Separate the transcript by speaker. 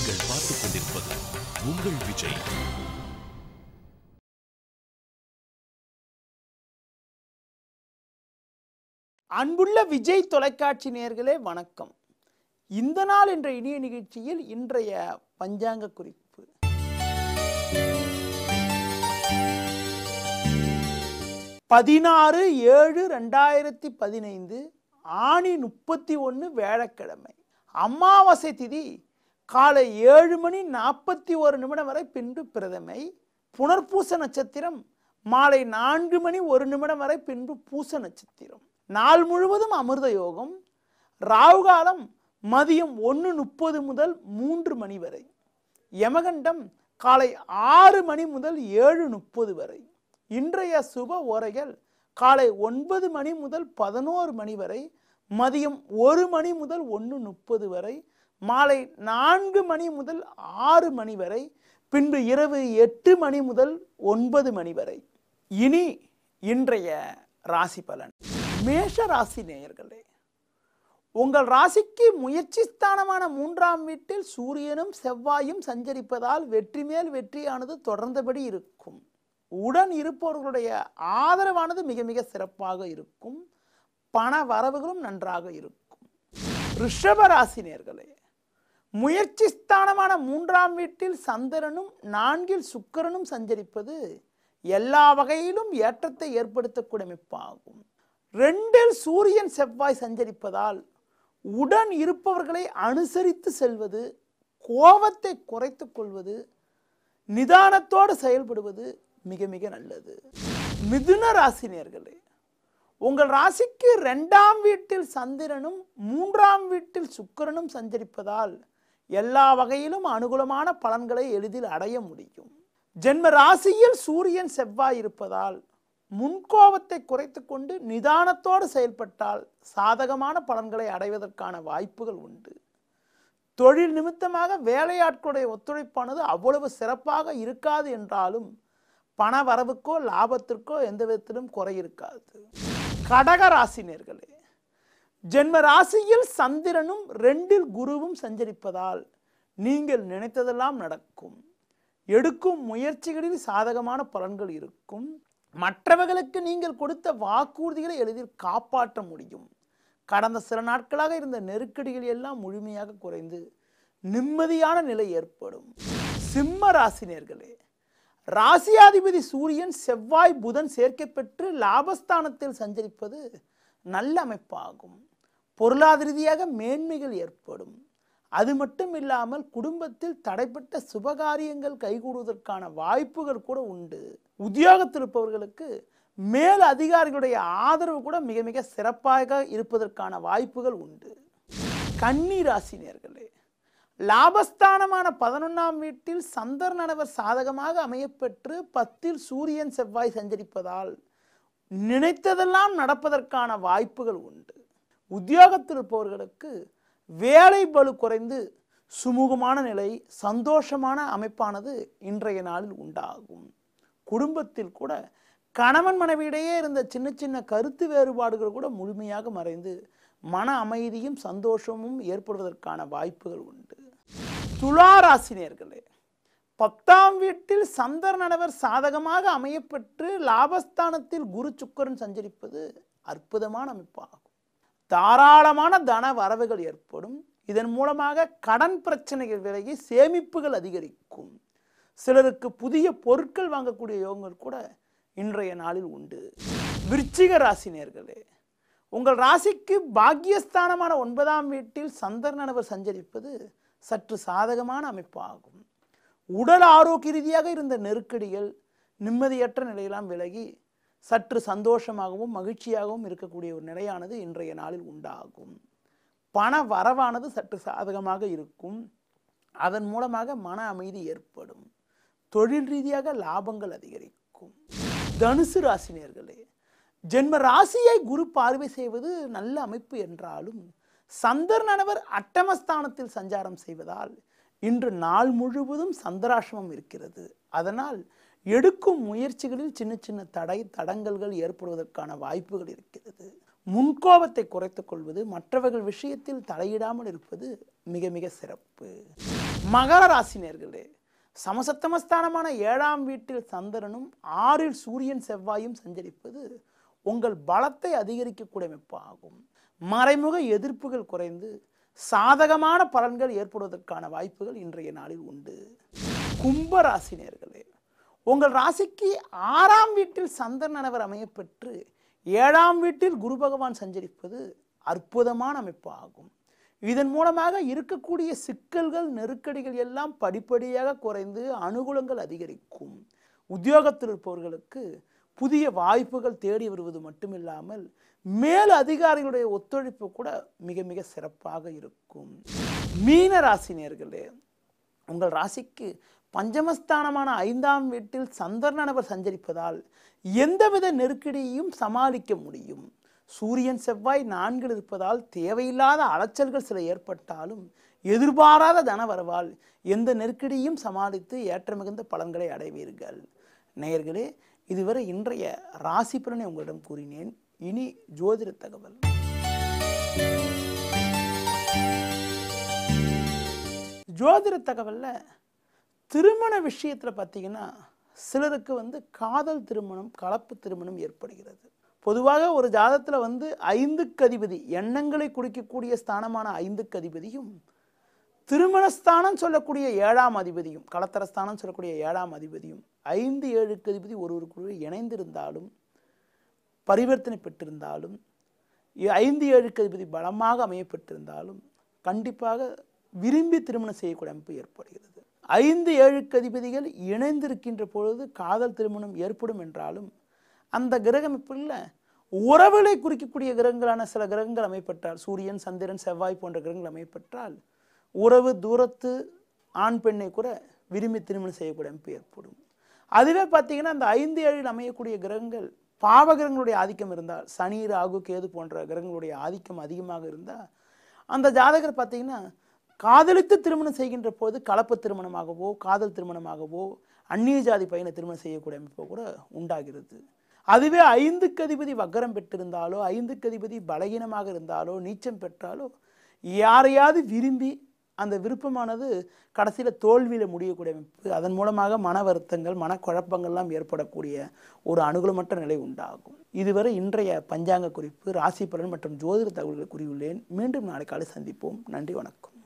Speaker 1: நீங்கள் பார்த்துக் கொண்டிருப்பது உங்கள் விஜய்.
Speaker 2: அன்புள்ள விஜய் தொலைக்காட்சி நேயர்களே வணக்கம். இந்த நாள் என்ற இனிய நிகழ்ச்சியில் இன்றைய பஞ்சாங்க குறிப்பு. 16/7/2015 ஆணி 31 வியாழக்கிழமை. அமாவாசை திதி காலை 7:41 வரை பின்பு பிரதமை. புனர்பூச நட்சத்திரம் மாலை 4:01 வரை பின்பு பூச நட்சத்திரம். நாள் முழுவதும் அமிர்த யோகம். ராகு காலம் மதியம் 1:30 முதல் 3 மணி வரை. யமகண்டம் காலை 6 மணி முதல் 7:30 வரை. இன்றைய சுப ஓரைகள் காலை 9 மணி முதல் 11 மணி வரை, மதியம் 1 மணி முதல் 1:30 வரை, மாலை 4 மணி முதல் 6 மணி வரை, பின்பு இரவு 8 மணி முதல் 9 மணி வரை. இனி இன்றைய ராசி பலன். மேஷ ராசி நேயர்களே, உங்கள் ராசிக்கு முயற்சி ஸ்தானமான 3ஆம் வீட்டில் சூரியனும் செவ்வாயும் சஞ்சரிப்பதால் வெற்றி மேல் வெற்றியானது தொடர்ந்தபடி இருக்கும். உடன் இருப்பவர்களுடைய ஆதரவானது மிக மிக சிறப்பாக இருக்கும். பண வரவுகளும் நன்றாக இருக்கும். ரிஷப ராசி நேயர்களே, முயற்சி ஸ்தானமான 3ஆம் வீட்டில் சந்திரனும் 4இல் சுக்கிரனும் சஞ்சரிப்பது எல்லா வகையிலும் ஏற்றத்தை ஏற்படுத்தக்கூடிய அமைப்பாகும். 2இல் சூரியன் செவ்வாய் சஞ்சரிப்பதால் உடன் இருப்பவர்களை அனுசரித்து செல்வது, கோபத்தை குறைத்துக் கொள்வது, நிதானத்தோடு செயல்படுவது மிக மிக நல்லது. மிதுன ராசி நேயர்களே, உங்கள் ராசிக்கு 2ஆம் வீட்டில் சந்திரனும் 3ஆம் வீட்டில் சுக்கிரனும் சஞ்சரிப்பதால் எல்லா வகையிலும் அனுகூலமான பலன்களை எளிதில் அடைய முடியும். ஜென்ம ராசியில் சூரியன் செவ்வாய் இருப்பதால் முன்கோபத்தை குறைத்து கொண்டு நிதானத்தோடு செயல்பட்டால் சாதகமான பலன்களை அடைவதற்கான வாய்ப்புகள் உண்டு. தொழில் நிமித்தமாக வேலையாட்களுடைய ஒத்துழைப்பானது அவ்வளவு சிறப்பாக இருக்காது என்றாலும் பண வரவுக்கோ லாபத்திற்கோ எந்த விதத்திலும் குறை இருக்காது. கடக ராசி நேயர்களே, ஜென்ம ராசியில் சந்திரனும் 2இல் குருவும் சஞ்சரிப்பதால் நீங்கள் நினைத்ததெல்லாம் நடக்கும். எடுக்கும் முயற்சிகளில் சாதகமான பலன்கள் இருக்கும். மற்றவர்களுக்கு நீங்கள் கொடுத்த வாக்குறுதிகளை எளிதில் காப்பாற்ற முடியும். கடந்த சில நாட்களாக இருந்த நெருக்கடிகள் எல்லாம் முழுமையாக குறைந்து நிம்மதியான நிலை ஏற்படும். சிம்ம ராசி நேயர்களே, ராசியாதிபதி சூரியன் செவ்வாய் புதன் சேர்க்கை பெற்று லாபஸ்தானத்தில் சஞ்சரிப்பது நல்ல அமைப்பாகும். பொருளாதார ரீதியாக மேன்மைகள் ஏற்படும். அது மட்டும் இல்லாமல் குடும்பத்தில் தடைப்பட்ட சுபகாரியங்கள் கைகூடுவதற்கான வாய்ப்புகள் கூட உண்டு. உத்தியோகத்தில் இருப்பவர்களுக்கு மேல் அதிகாரிகளுடைய ஆதரவு கூட மிக மிக சிறப்பாக இருப்பதற்கான வாய்ப்புகள் உண்டு. கன்னி ராசி நேயர்களே, லாபஸ்தானமான 11ஆம் வீட்டில் சந்திரனவர் சாதகமாக அமையப்பெற்று 10இல் சூரியன் செவ்வாய் சஞ்சரிப்பதால் நினைத்ததெல்லாம் நடப்பதற்கான வாய்ப்புகள் உண்டு. உத்தியோகத்தில் இருப்பவர்களுக்கு வேலை பளு குறைந்து சுமூகமான நிலை, சந்தோஷமான அமைப்பானது இன்றைய நாளில் உண்டாகும். குடும்பத்தில் கூட கணவன் மனைவியிடையே இருந்த சின்ன சின்ன கருத்து வேறுபாடுகள் கூட முழுமையாக மறைந்து மன அமைதியும் சந்தோஷமும் ஏற்படுவதற்கான வாய்ப்புகள் உண்டு. துலா ராசி நேயர்களே, 10ஆம் வீட்டில் சந்திரனவர் சாதகமாக அமையப்பெற்று லாபஸ்தானத்தில் குரு சுக்கிரன் சஞ்சரிப்பது அற்புதமான அமைப்பாகும். தாராளமான தன வரவுகள் ஏற்படும். இதன் மூலமாக கடன் பிரச்சனைகள் விலகி சேமிப்புகள் அதிகரிக்கும். சிலருக்கு புதிய பொருட்கள் வாங்கக்கூடிய யோகங்கள் கூட இன்றைய நாளில் உண்டு. விருச்சிக ராசி நேயர்களே, உங்கள் ராசிக்கு பாக்கியஸ்தானமான 9ஆம் வீட்டில் சந்திரனவர் சஞ்சரிப்பது சற்று சாதகமான அமைப்பாகும். உடல் ஆரோக்கிய ரீதியாக இருந்த நெருக்கடிகள் நிம்மதியற்ற நிலையெல்லாம் விலகி சற்று சந்தோஷமாகவும் மகிழ்ச்சியாகவும் இருக்கக்கூடிய ஒரு நிலையானது இன்றைய நாளில் உண்டாகும். பண வரவானது சற்று சாதகமாக இருக்கும். அதன் மூலமாக மன அமைதி ஏற்படும். தொழில் ரீதியாக லாபங்கள் அதிகரிக்கும். தனுசு ராசி நேயர்களே, ஜென்ம ராசியை குரு பார்வை செய்வது நல்ல அமைப்பு என்றாலும் சந்திரனவர் அட்டமஸ்தானத்தில் சஞ்சாரம் செய்வதால் இன்று நாள் முழுவதும் சந்திராசிரமம் இருக்கிறது. அதனால் எடுக்கும் முயற்சிகளில் சின்ன சின்ன தடங்கல்கள் ஏற்படுவதற்கான வாய்ப்புகள் இருக்கிறது. முன்கோபத்தை குறைத்துக் கொள்வது, மற்றவர்கள் விஷயத்தில் தலையிடாமல் இருப்பது மிக மிக சிறப்பு. மகர ராசி நேயர்களே, சமசப்தமஸ்தானமான 7ஆம் வீட்டில் சந்திரனும் 6இல் சூரியன் செவ்வாயும் சஞ்சரிப்பது உங்கள் பலத்தை அதிகரிக்கக்கூடிய அமைப்பாகும். மறைமுக எதிர்ப்புகள் குறைந்து சாதகமான பலன்கள் ஏற்படுவதற்கான வாய்ப்புகள் இன்றைய நாளில் உண்டு. கும்ப ராசி நேயர்களே, உங்கள் ராசிக்கு 6ஆம் வீட்டில் சந்திரன் அமையப்பெற்று 7ஆம் வீட்டில் குரு பகவான் சஞ்சரிப்பது அற்புதமான அமைப்பாகும். இதன் மூலமாக இருக்கக்கூடிய சிக்கல்கள் நெருக்கடிகள் எல்லாம் படிப்படியாக குறைந்து அனுகூலங்கள் அதிகரிக்கும். உத்தியோகத்தில் இருப்பவர்களுக்கு புதிய வாய்ப்புகள் தேடி வருவது மட்டுமில்லாமல் மேல் அதிகாரிகளுடைய ஒத்துழைப்பு கூட மிக மிக சிறப்பாக இருக்கும். மீன ராசி நேயர்களே, உங்கள் ராசிக்கு பஞ்சமஸ்தானமான 5ஆம் வீட்டில் சந்திரன் சஞ்சரிப்பதால் எந்தவித நெருக்கடியையும் சமாளிக்க முடியும். சூரியன் செவ்வாய் 4இல் இருப்பதால் தேவையில்லாத அலைச்சல்கள் சில ஏற்பட்டாலும் எதிர்பாராத தன வரவால் எந்த நெருக்கடியும் சமாளித்து ஏற்ற மிகுந்த பலன்களை அடைவீர்கள். நேயர்களே, இதுவரை இன்றைய ராசி பலனை உங்களிடம் கூறினேன். இனி ஜோதிட தகவல். ஜோதிட தகவல்ல திருமண விஷயத்தில் பார்த்தீங்கன்னா சிலருக்கு காதல் திருமணம், கலப்பு திருமணம் ஏற்படுகிறது. பொதுவாக ஒரு ஜாதகத்தில் 5க்கு அதிபதி, எண்ணங்களை குறிக்கக்கூடிய ஸ்தானமான 5க்கு அதிபதியும், திருமணஸ்தானம் சொல்லக்கூடிய 7ஆம் அதிபதியும், கலத்தரஸ்தானம் சொல்லக்கூடிய 7ஆம் அதிபதியும் 5, 7க்கு அதிபதி ஒருவருக்குள்ள இணைந்திருந்தாலும், பரிவர்த்தனை பெற்றிருந்தாலும், 5, 7க்கு அதிபதி பலமாக அமையப்பட்டிருந்தாலும் கண்டிப்பாக விரும்பி திருமணம் செய்யக்கூடிய அமைப்பு ஏற்படுகிறது. 5, 7க்கு அதிபதிகள் இணைந்திருக்கின்ற பொழுது காதல் திருமணம் ஏற்படும் என்றாலும் அந்த கிரக அமைப்பில் உறவுகளை குறிக்கக்கூடிய கிரகங்களான சில கிரகங்கள் அமைப்பட்டால், சூரியன், சந்திரன், செவ்வாய் போன்ற கிரகங்கள் அமைப்பட்டால் உறவு தூரத்து ஆண் பெண்ணை கூட விரும்பி திருமணம் செய்யக்கூடிய அமைப்பு ஏற்படும். அதுவே பார்த்தீங்கன்னா அந்த 5, 7ல் அமையக்கூடிய கிரகங்கள் பாவ கிரகங்களுடைய ஆதிக்கம் இருந்தால், சனி, ராகு, கேது போன்ற கிரகங்களுடைய ஆதிக்கம் அதிகமாக இருந்தால் அந்த ஜாதகர் பார்த்தீங்கன்னா காதலித்து திருமணம் செய்கின்ற போது கலப்பு திருமணமாகவோ காதல் திருமணமாகவோ அந்நிய ஜாதி பையனை திருமணம் செய்யக்கூடிய அமைப்பு கூட உண்டாகிறது. அதுவே 5க்கு அதிபதி வக்கரம் பெற்றிருந்தாலோ, 5க்கு அதிபதி பலகீனமாக இருந்தாலோ, நீச்சம் பெற்றாலோ யாரையாவது விரும்பி அந்த விருப்பமானது கடைசியில் தோல்வியில் முடியக்கூடிய அமைப்பு, அதன் மூலமாக மன வருத்தங்கள், மனக்குழப்பங்கள்லாம் ஏற்படக்கூடிய ஒரு அனுகூலமற்ற நிலை உண்டாகும். இதுவரை இன்றைய பஞ்சாங்க குறிப்பு, ராசி பலன் மற்றும் ஜோதிட தகவல்களை கூறியுள்ளேன். மீண்டும் நாளை காலை சந்திப்போம். நன்றி, வணக்கம்.